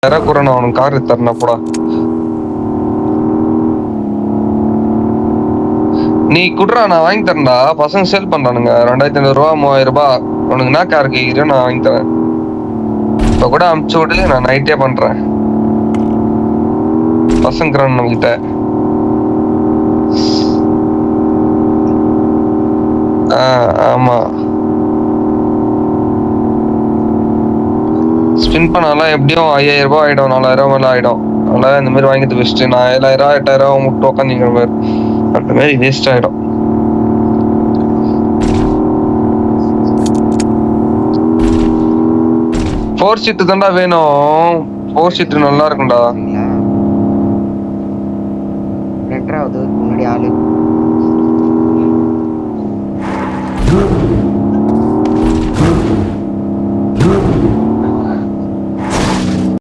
கூட நான் உனக்கு கார் தரேன் போடா. நீ குடுறா, நான் வாங்கி தரேன்டா. பசங்க சேல் பண்றானுங்க 2500 ரூபா 3000 ரூபாய். உனக்கு என்ன கார் கேக்குறியோ நான் வாங்கி தரேன். இப்ப கூட அமுச்சு விடு, நான் நைட்டே பண்றேன். பசங்க நம்ம கிட்ட ஆமா ஸ்பின் பண்ணாலாம் எப்படியும் 5000 ரூபாய் ஆயிடும், 4000 மேல ஆயிடும். அதனால இந்த மாதிரி வாங்கிட்டு பெஸ்ட். நான் 7000 8000 முட்டு உட்காந்துங்கிற மாதிரி அந்த மாதிரி வேஸ்ட் ஆயிடும். ஃபோர் சீட்டு தான்டா வேணும். ஃபோர் சீட்டு நல்லா இருக்கும்டா. முன்னாடி ஆளு